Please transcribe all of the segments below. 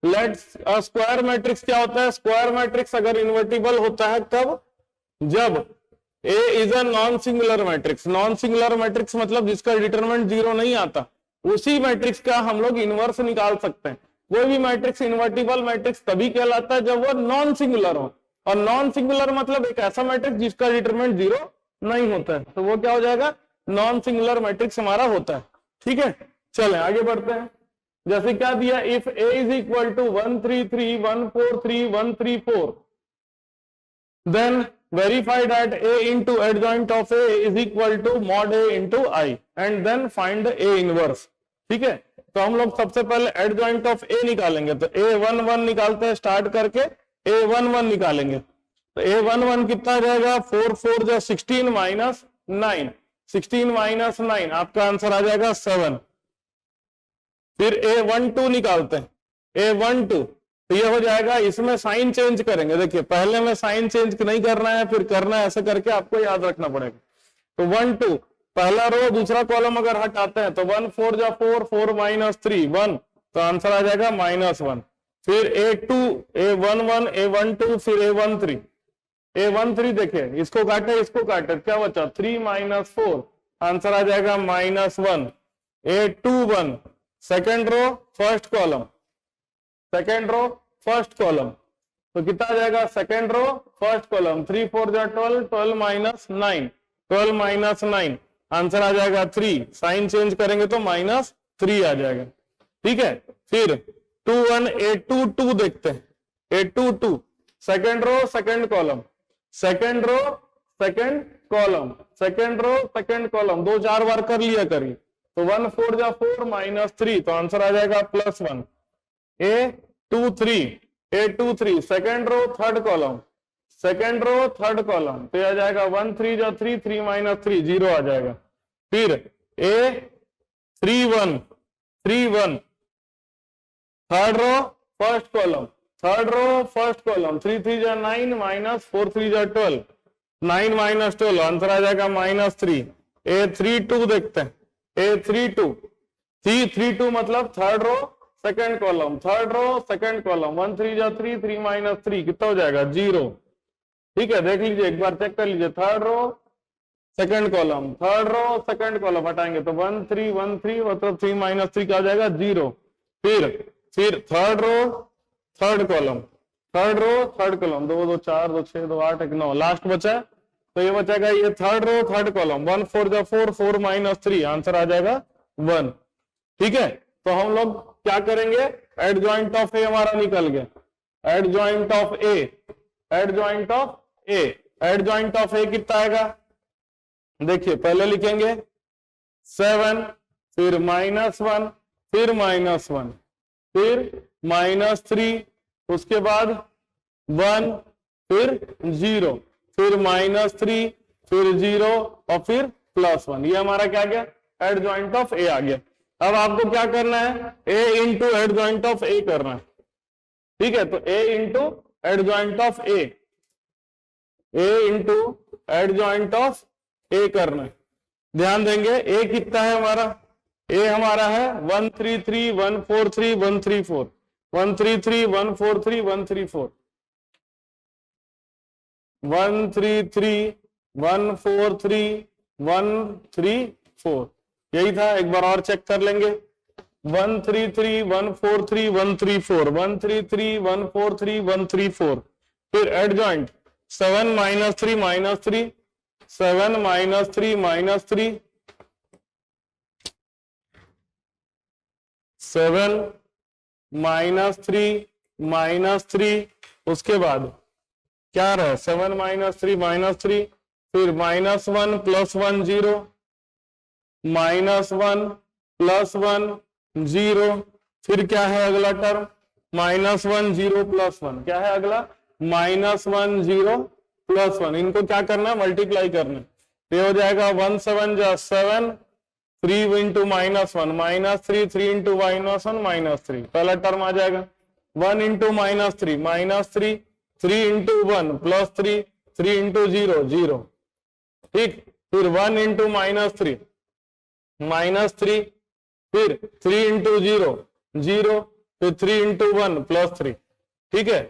Let's square matrix क्या होता है? स्क्वायर मैट्रिक्स अगर इन्वर्टिबल होता है कब? जब A is a non singular matrix. Non singular matrix मतलब जिसका डिटरमिनेंट 0 नहीं आता, उसी मैट्रिक्स का हम लोग इनवर्स निकाल सकते हैं। कोई भी मैट्रिक्स इन्वर्टिबल मैट्रिक्स तभी कहलाता है जब वो नॉन सिंगुलर हो, और नॉन सिंगुलर मतलब एक ऐसा मैट्रिक्स जिसका डिटरमिनेंट 0 नहीं होता है, तो वो क्या हो जाएगा? नॉन सिंगुलर मैट्रिक्स हमारा होता है। ठीक है, चलें आगे बढ़ते हैं। जैसे क्या दिया, if A is equal to 1 3 3 1 4 3 1 3 4, then verify that a into adjoint of a is equal to mod a into I and then find a inverse। ठीक है, तो हम लोग सबसे पहले एडजॉइंट ऑफ ए निकालेंगे, तो a11 निकालते हैं, स्टार्ट करके a11 निकालेंगे। तो a11 कितना आ जाएगा? 4 4 जो 16 माइनस 9, 16 माइनस 9 आपका आंसर आ जाएगा 7। फिर a12 निकालते हैं, a12 तो ये हो जाएगा, इसमें साइन चेंज करेंगे। देखिए पहले में साइन चेंज नहीं करना है, फिर करना है, ऐसे करके आपको याद रखना पड़ेगा। तो 1 2 पहला रो दूसरा कॉलम अगर हटाते हैं तो 1 4 जा 4 4 माइनस 3 1, तो आंसर आ जाएगा -1। फिर a2 a11 a12 फिर a13 a13 देखिए, इसको काटे क्या बचा? 3 माइनस 4, आंसर आ जाएगा -1। a21 second row first column, second row first column, तो कितना आ जाएगा? सेकेंड रो फर्स्ट कॉलम 3 4 जा 12 12 माइनस 9 12 माइनस 9, आंसर आ जाएगा 3। साइन चेंज करेंगे तो -3 आ जाएगा। ठीक है, फिर 2 1 a22 देखते हैं, a22 second row second column, second row second column, second row second column, 2 4 बार कर लिया करिए। तो 1 4 जा 4 माइनस 3, तो आंसर आ जाएगा +1। a23 second row third column, second row third column, तो आ जाएगा 1 3 जा 3 3 माइनस 3 0 आ जाएगा। फिर a31 third row first column, third row first column, 3 3 जा 9 माइनस 4 3 जा 12 9 माइनस 12, आंसर आ जाएगा -3। a32 देखते हैं, a32 मतलब third row second column, third row second column, 1 3 जा 3 3 माइनस 3 कितना हो जाएगा? 0। ठीक है, देख लीजिए एक बार चेक कर लीजिए, third row second column, third row second column हटाएंगे तो 1 3 1 3 मतलब 3 माइनस 3 क्या हो जाएगा? 0। फिर third row third column, third row third column, 2 2 4 2 6 2 8 1 9, last बचा तो ये बचेगा ये थर्ड रो थर्ड कॉलम, 1 4 जा 4 4 माइनस 3, आंसर आ जाएगा 1। ठीक है, तो हम लोग क्या करेंगे? एडजॉइंट ऑफ ए हमारा निकल गया, adjoint of A, adjoint of A, adjoint of A कितना आएगा? देखिए पहले लिखेंगे 7, फिर -1, फिर -1, फिर -3, उसके बाद 1, फिर 0, फिर -3, फिर 0 और फिर +1। ये हमारा क्या गया? एडजॉइंट ऑफ ए आ गया। अब आपको क्या करना है? A into adjoint of A करना है। ठीक है, तो A into adjoint of A, A into adjoint of A करना है। ध्यान देंगे ए कितना है हमारा? ए हमारा है 1 3 3 1 4 3 1 3 4, 1 3 3 1 4 3 1 3 4, 1 3 3 1 4 3 1 3 4, यही था। एक बार और चेक कर लेंगे, 1 3 3 1 4 3 1 3 4, 1 3 3 1 4 3 1 3 4, फिर एडजॉइंट 7 -3 -3, 7 -3 -3, 7 -3 उसके बाद क्या रहा? 7 -3 -3, फिर -1 +1 0, -1 +1 0, फिर क्या है अगला टर्म? -1 0 +1, क्या है अगला? -1 0 +1। इनको क्या करना है? मल्टीप्लाई करना है। ये हो जाएगा 1 7 जा 7, 3 इंटू -1 -3, 3 इंटू -1 -3, पहला टर्म आ जाएगा। 1 इंटू -3 -3, 3 इंटू 1 +3, 3 इंटू 0 0। ठीक, फिर 1 इंटू -3 -3, फिर 3 इंटू 0 0, फिर 3 इंटू 1 +3, ठीक है।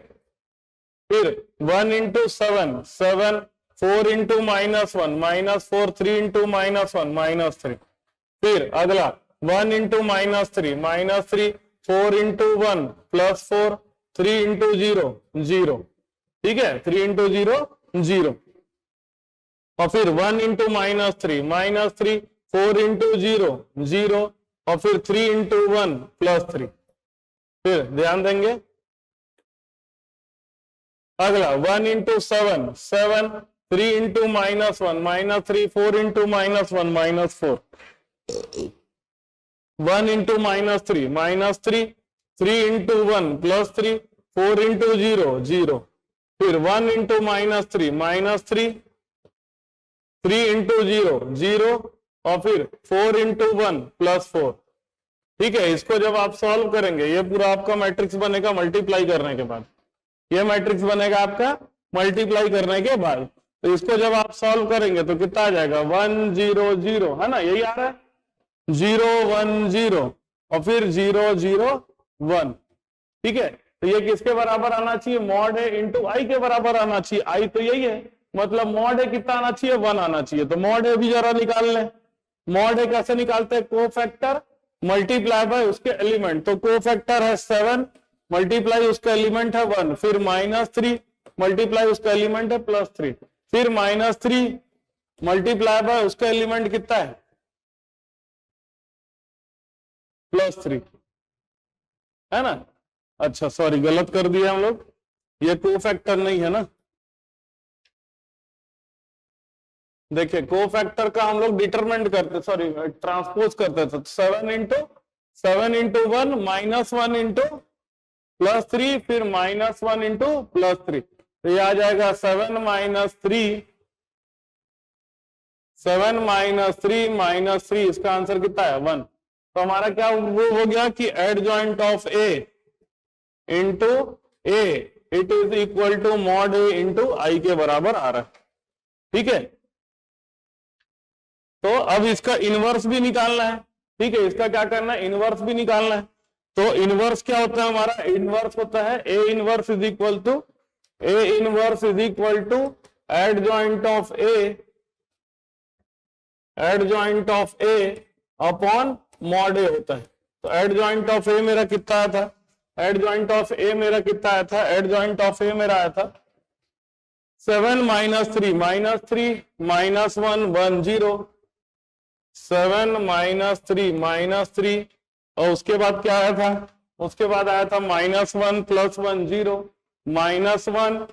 फिर 1 इंटू 7, 7, 4 इंटू -1, -4, 3 इंटू -1, -3। फिर अगला 1 इंटू -3, -3, 4 इंटू 1 +4, 3 इंटू 0, 0, ठीक है, 3 इंटू 0, 0। और फिर 1 इंटू -3, -3, 4 इंटू 0, 0, और फिर 3 इंटू 1 +3। फिर ध्यान देंगे अगला 1 into 7, 7, 3 into -1, -3, 4 into -1, -4, 1 into -3, -3, 3 into 1 +3, 4 into 0, 0। फिर 1 इंटू -3, -3, 3 इंटू 0, 0, और फिर 4 इंटू 1 +4, ठीक है। इसको जब आप सॉल्व करेंगे ये पूरा आपका मैट्रिक्स बनेगा मल्टीप्लाई करने के बाद, ये मैट्रिक्स बनेगा आपका मल्टीप्लाई करने के बाद। तो इसको जब आप सॉल्व करेंगे तो कितना आ जाएगा 1 0 0, है ना, यही आ रहा है 0 1 0, और फिर 0 0 1, ठीक है। तो ये किसके बराबर आना चाहिए, मॉड ए इंटू आई के बराबर आना चाहिए। आई तो यही है, मतलब मॉड ए कितना आना चाहिए, 1 आना चाहिए। तो मॉड ए भी जरा निकाल लें। मॉड ए कैसे निकालते हैं, कोफैक्टर मल्टीप्लाई बाय उसके एलिमेंट। तो कोफैक्टर है 7 मल्टीप्लाई उसका एलिमेंट है 1, फिर -3 मल्टीप्लाई उसका एलिमेंट है +3, फिर -3 मल्टीप्लाई बाय उसका एलिमेंट कितना है +3, है ना। अच्छा सॉरी गलत कर दिया हम लोग, ये कोफैक्टर नहीं है ना। देखिए कोफैक्टर का हम लोग डिटरमिनेंट करते, सॉरी ट्रांसपोज करते थे। 7 इंटू 1 -1 इंटू +3, फिर -1 इंटू +3, तो ये आ जाएगा 7 -3, 7 -3, इसका आंसर कितना है 1। तो हमारा क्या वो हो गया कि adjoint of A into A it is equal to mod A into I के बराबर आ रहा है, ठीक है। तो अब इसका इनवर्स भी निकालना है, ठीक है, इसका क्या करना है, इनवर्स भी निकालना है। तो इनवर्स क्या होता है हमारा, इनवर्स होता है A inverse is equal to adjoint of A upon mod A होता है। तो एडजॉइंट ऑफ ए मेरा कितना आया था, एडजॉइंट ऑफ ए मेरा कितना आया था, एडजॉइंट ऑफ ए मेरा आया था 7 -3, -3, -1 1 0, 7 -3, -3, और उसके बाद क्या आया था, उसके बाद आया था -1 + 1 0, -1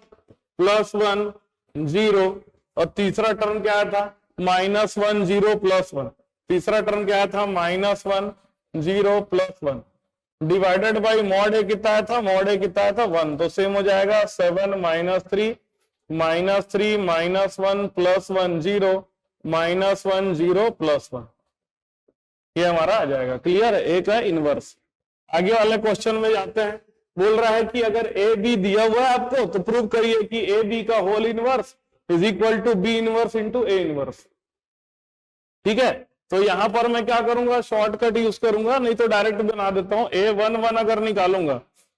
+ 1 0, और तीसरा टर्म क्या आया था -1 0 + 1, तीसरा टर्म क्या आया था -1 0 + 1, डिवाइडेड बाई मॉड ए कितना आया था, मॉड ए कितना आया था 1। तो सेम हो जाएगा 7 -3, -3, -1 + 1 0, -1 0 + 1, ये हमारा आ जाएगा। क्लियर है, एक है इनवर्स। आगे वाले क्वेश्चन में जाते हैं। बोल रहा है कि अगर ए बी दिया हुआ है आपको तो प्रूव करिए कि ए बी का whole inverse is equal to B inverse into A inverse, ठीक है। तो यहां पर मैं क्या करूंगा, शॉर्टकट यूज करूंगा, नहीं तो डायरेक्ट बना देता हूं। A11 अगर निकालूंगा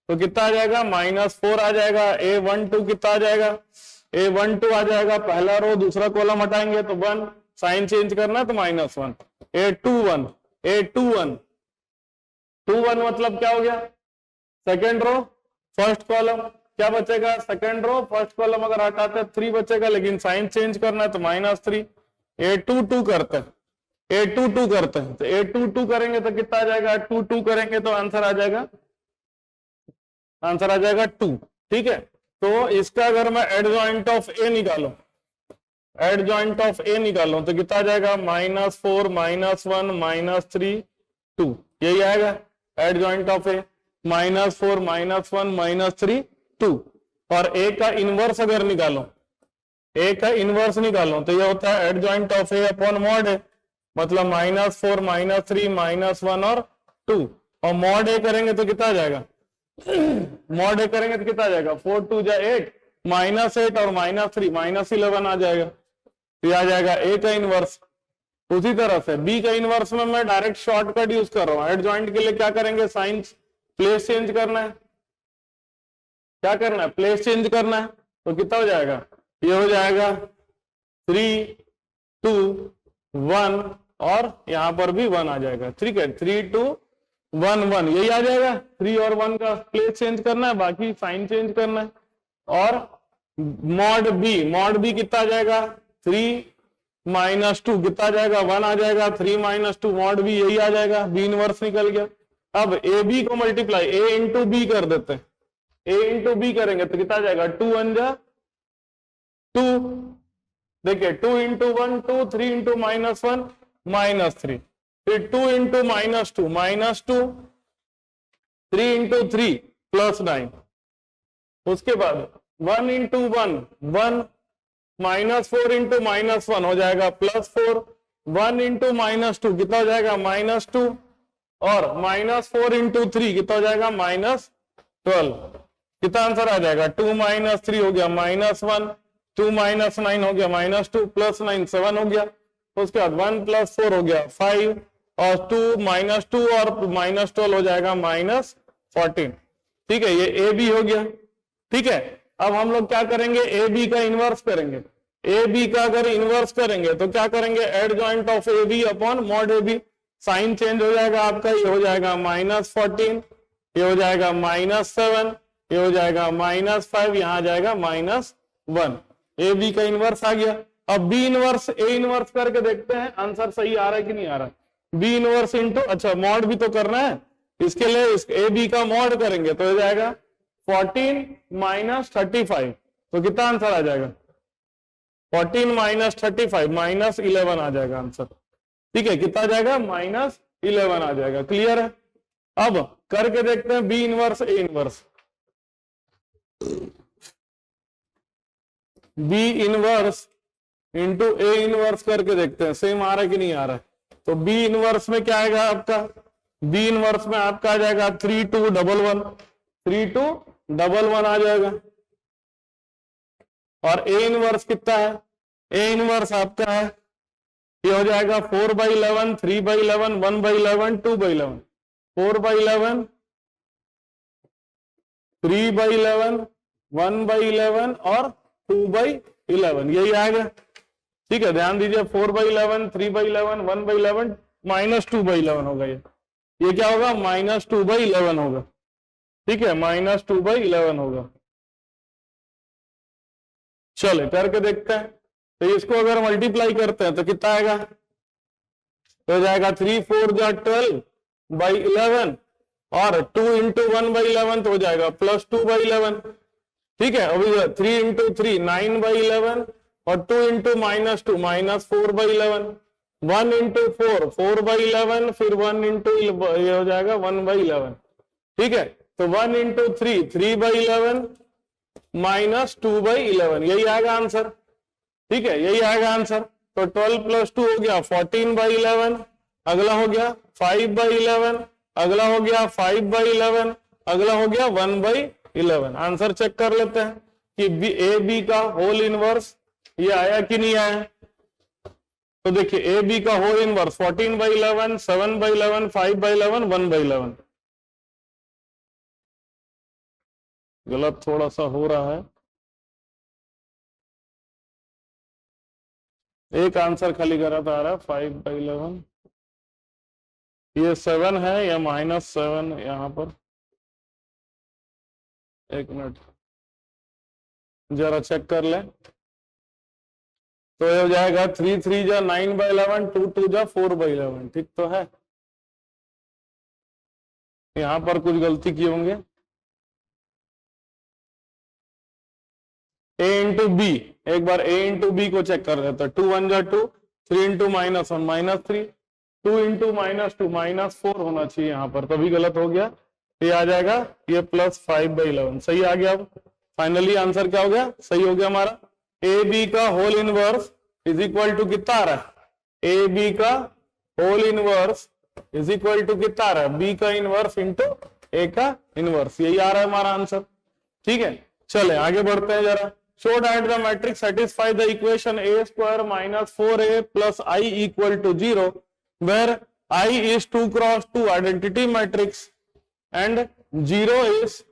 तो कितना आ जाएगा -4 आ जाएगा। A12 कितना आ जाएगा, A12 आ जाएगा, पहला रो दूसरा कॉलम हटाएंगे तो 1, साइन चेंज करना है तो -1। A21 21 मतलब क्या हो गया, सेकेंड रो फर्स्ट कॉलम, क्या बचेगा सेकेंड रो फर्स्ट कॉलम, अगर हटाते हैं 3 बचेगा, लेकिन साइन चेंज करना है तो -3। A22 करते हैं, A22 करते हैं, तो A22 करेंगे तो कितना आ जाएगा, 2 करेंगे तो आंसर आ जाएगा 2, ठीक है। तो इसका अगर मैं एडजॉइंट ऑफ ए निकालूं, एडजॉइंट ऑफ ए निकालूं तो कितना आ जाएगा -4 -1 -3 2, यही आएगा एडजॉइंट ऑफ ए, -4 -1 -3 2। और ए का इनवर्स अगर निकालो, ए का इनवर्स निकालो तो ये होता है adjoint of A upon mod A, मतलब -4 -3 -1 और 2, और मॉड ए करेंगे तो कितना आ जाएगा, मॉड ए करेंगे तो कितना आ जाएगा 4 2 जा 8, -8 और -3 -11 आ जाएगा, तो आ जाएगा ए का इनवर्स। उसी तरह से बी का इनवर्स में मैं डायरेक्ट शॉर्टकट यूज कर रहा हूँ। एडजॉइंट के लिए क्या करेंगे, साइन प्लेस चेंज करना है, क्या करना है, प्लेस चेंज करना है। तो कितना हो जाएगा, ये हो जाएगा 3 2 1 और यहां पर भी 1 आ जाएगा, ठीक है। 3 2 1 1 यही आ जाएगा। 3 और 1 का प्लेस चेंज करना है, बाकी साइन चेंज करना है। और मॉड बी कितना आ जाएगा, 3 -2 कितना आ जाएगा, 1 आ जाएगा। 3 -2 मॉड बी यही आ जाएगा, बी इनवर्स निकल गया। अब ए बी को मल्टीप्लाई ए इंटू बी कर देते हैं, ए इंटू बी करेंगे तो कितना आ जाएगा, 2 1 जा 2, देखिए 2 इंटू 1 2, 3 इंटू -1 -3, फिर 2 इंटू -2 -2, 3 इंटू 3 +9, उसके बाद 1 इंटू 1 1, -4 इंटू -1 हो जाएगा +4, 1 इंटू -2 कितना हो जाएगा, -2, और -4 इंटू 3 कितना हो जाएगा, -12। कितना आंसर आ जाएगा, 2 - 3 हो गया -1, 2 - 9 हो गया -2, +9 7 हो गया। उसके बाद 1 + 4 हो गया 5, और 2 -2 और -12 हो जाएगा -14। ठीक है, ये ए बी हो गया। ठीक है, अब हम लोग क्या करेंगे, ए बी का इनवर्स करेंगे। ए बी का अगर इनवर्स करेंगे तो क्या करेंगे, adjoint of A B upon mod A B. Sign change हो जाएगा आपका, ये हो जाएगा -14, ये हो जाएगा -7, ये हो जाएगा -5, यहां आ जाएगा -1। ए बी का इनवर्स आ गया। अब बी इनवर्स ए इनवर्स करके देखते हैं आंसर सही आ रहा है कि नहीं आ रहा है। बी इनवर्स इंटू, अच्छा मॉड भी तो करना है, इसके लिए ए बी का मॉड करेंगे तो हो जाएगा 14 - 35, तो कितना आंसर आ जाएगा, 14 - 35 -11 आ जाएगा आंसर। ठीक है, कितना आ जाएगा, -11 आ जाएगा। क्लियर है। अब करके देखते हैं B inverse A inverse. B inverse into A inverse करके देखते हैं सेम आ रहा है कि नहीं आ रहा है। तो बी इनवर्स में क्या आएगा आपका, बी इनवर्स में आपका आ जाएगा 3 2 1 1, 3 2 1 1 आ जाएगा। और ए इनवर्स कितना है, ए इनवर्स आपका है, ये हो जाएगा 4/11, 3/11, 1/11, 2/11, 4/11, 3/11, 1/11 और 2/11, यही आएगा। ठीक है, ध्यान दीजिए 4/11, 3/11, 1/11, -2/11 होगा। ये क्या होगा, -2/11 होगा। ठीक है, -2/11 होगा। चले करके देखते हैं। तो इसको अगर मल्टीप्लाई करते हैं तो कितना आएगा, तो हो जाएगा 3 4 जा 12/11 और 2 इंटू 1/11 तो हो जाएगा +2/11। ठीक है, अभी 3 इंटू 3 9/11 और 2 इंटू -2 -4/11, 1 इंटू 4 4/11, फिर 1 इंटू ये हो जाएगा 1/11। ठीक है, तो 1 इंटू 3 3/11 -2/11, यही आएगा आंसर। ठीक है, यही आएगा आंसर। तो 12 + 2 हो गया 14/11, अगला हो गया 5/11, अगला हो गया 5/11, अगला हो गया 1/11। आंसर चेक कर लेते हैं कि ए बी का होल इनवर्स ये आया कि नहीं आया। तो देखिए ए बी का होल इनवर्स 14/11, 7/11, 5/11, 1/11। गलत थोड़ा सा हो रहा है, एक आंसर खाली गलत आ रहा है 5/11, ये 7 है या -7 यहां पर, एक मिनट जरा चेक कर ले। तो ये हो जाएगा 3 3 जा 9/11, 2 2 जा 4/11। ठीक तो है, यहां पर कुछ गलती किए होंगे। ए इंटू बी, एक बार ए इंटू बी को चेक कर लेते हैं। 2 1 जा 2, 3 इंटू -1 -3, 2 इंटू -2 -4 होना चाहिए यहाँ पर, तभी गलत हो गया। ये आ जाएगा ये +5/11, सही आ गया। अब फाइनली आंसर क्या हो गया, सही हो गया हमारा। ए बी का whole inverse is equal to कितना आ रहा है, ए बी का whole inverse is equal to कितना आ रहा है, बी का इनवर्स इंटू ए का इनवर्स, यही आ रहा है हमारा आंसर। ठीक है, चले आगे बढ़ते हैं जरा। Show that the matrix satisfy the equation a square minus 4a plus I equal to 0, where I is 2 × 2 identity matrix and 0 is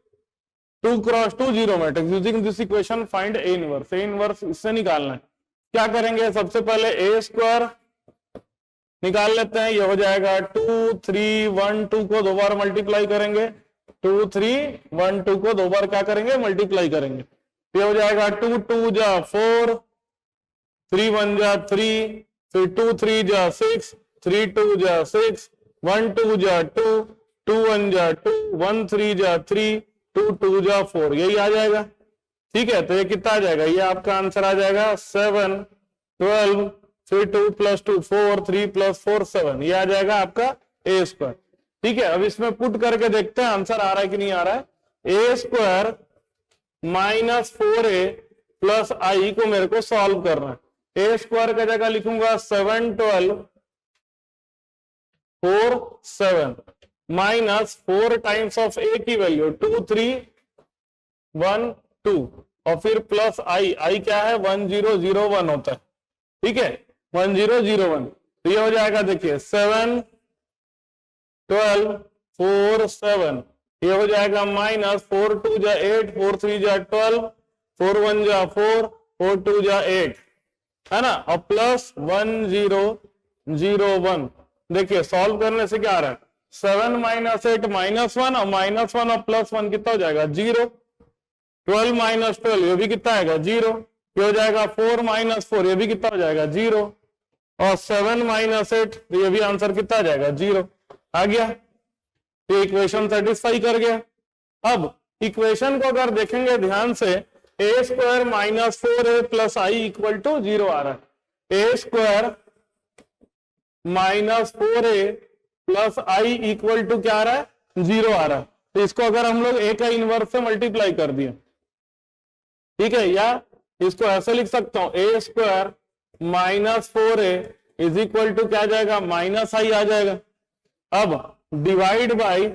2 cross 2 zero matrix. Using this equation find A inverse. A inverse इससे निकालना है। क्या करेंगे, सबसे पहले ए square निकाल लेते हैं। ये हो जाएगा 2 3 1 2 को 2 बार मल्टीप्लाई करेंगे। 2 3 1 2 को 2 बार क्या करेंगे, मल्टीप्लाई करेंगे। ये हो जाएगा 2 2 जा 4, 3 1 जा 3, फिर 2 3 जा 6, 3 2 जा 6, 1 2 जा 2, 2 1 जा 2, 1 3 जा 3, 2 2 जा 4, यही आ जाएगा। ठीक है, तो ये कितना आ जाएगा, ये आपका आंसर आ जाएगा 7 12, फिर 2 + 2 4, 3 + 4 7, ये आ जाएगा आपका ए स्क्वायर। ठीक है, अब इसमें पुट करके देखते हैं आंसर आ रहा है कि नहीं आ रहा है। ए स्क्वायर -4a + i को मेरे को सॉल्व करना है। ए स्क्वायर का जगह लिखूंगा 7 12 4 7 माइनस 4 टाइम्स ऑफ ए की वैल्यू 2 3 1 2 और फिर प्लस आई क्या है 1001 होता है। ठीक है, 1001, तो ये हो जाएगा देखिए 7 12 4 7, ये हो जाएगा माइनस 4 2 जा 8, 4 3 जा 12, 4 1 जा 4, 4 2 जा 8, है ना, और प्लस 1001। देखिए सॉल्व करने से क्या आ रहा है, 7 - 8 -1 और -1 और +1 कितना हो जाएगा 0, 12 - 12 ये भी कितना आएगा 0, ये हो जाएगा 4 - 4 ये भी कितना हो जाएगा 0, और 7 - 8 ये भी आंसर कितना आ जाएगा 0 आ गया। ये इक्वेशन सेटिस्फाई कर गया। अब इक्वेशन को अगर देखेंगे ध्यान से, a स्क्वायर -4a + i = 0 आ रहा है। a स्क्वायर -4a + i = क्या आ रहा है 0 आ रहा है। तो इसको अगर हम लोग a का इनवर्स से मल्टीप्लाई कर दिए, ठीक है, या इसको ऐसे लिख सकता हूं, a स्क्वायर -4a = क्या आ जाएगा -i आ जाएगा। अब डिवाइड बाई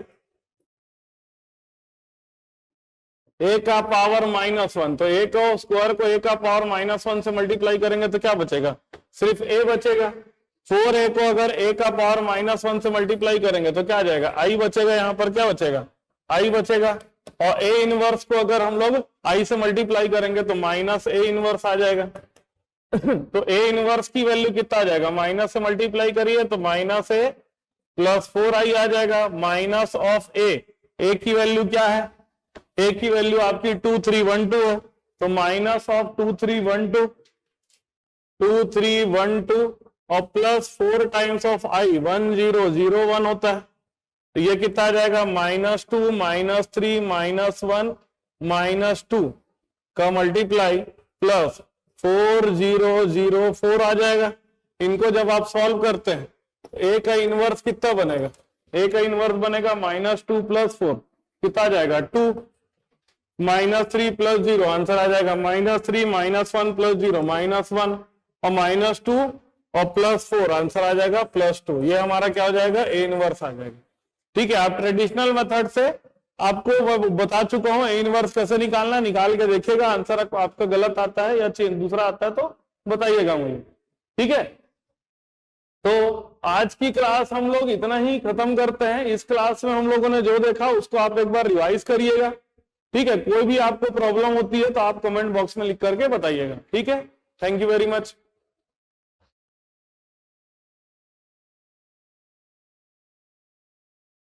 a का पावर -1, तो a को स्क्वायर को a का पावर -1 से मल्टीप्लाई करेंगे तो क्या बचेगा, सिर्फ a बचेगा। 4a को अगर a का पावर -1 से मल्टीप्लाई करेंगे तो क्या आ जाएगा, i बचेगा। यहाँ पर क्या बचेगा, i बचेगा। और a इनवर्स को अगर हम लोग i से मल्टीप्लाई करेंगे तो -a इनवर्स आ जाएगा। तो a इनवर्स की वैल्यू कितना आ जाएगा, माइनस से मल्टीप्लाई करिए तो -a + 4i आ जाएगा, माइनस ऑफ a की वैल्यू क्या है, a की वैल्यू आपकी 2 3 1 2 है, तो माइनस ऑफ 2 3 1 2 2 3 1 2 और प्लस 4 टाइम्स ऑफ i 1001 होता है। तो ये कितना आ जाएगा -2 -3 -1 -2 का मल्टीप्लाई प्लस 4004 आ जाएगा। इनको जब आप सॉल्व करते हैं a का इनवर्स कितना बनेगा, a का इनवर्स बनेगा -2 + 4 कितना आ जाएगा 2, -3 + 0 आंसर आ जाएगा -3 -1 + 0 -1 और -2 और +4 आंसर आ जाएगा +2। ये हमारा क्या हो जाएगा, a इनवर्स आ जाएगा। ठीक है, आप ट्रेडिशनल मेथड से आपको बता चुका हूं ए इनवर्स कैसे निकालना, निकाल के देखिएगा। आंसर आपका गलत आता है या दूसरा आता है तो बताइएगा मुझे। ठीक है, तो आज की क्लास हम लोग इतना ही खत्म करते हैं। इस क्लास में हम लोगों ने जो देखा उसको आप एक बार रिवाइज करिएगा। ठीक है, कोई भी आपको प्रॉब्लम होती है तो आप कमेंट बॉक्स में लिख करके बताइएगा। ठीक है, थैंक यू वेरी मच।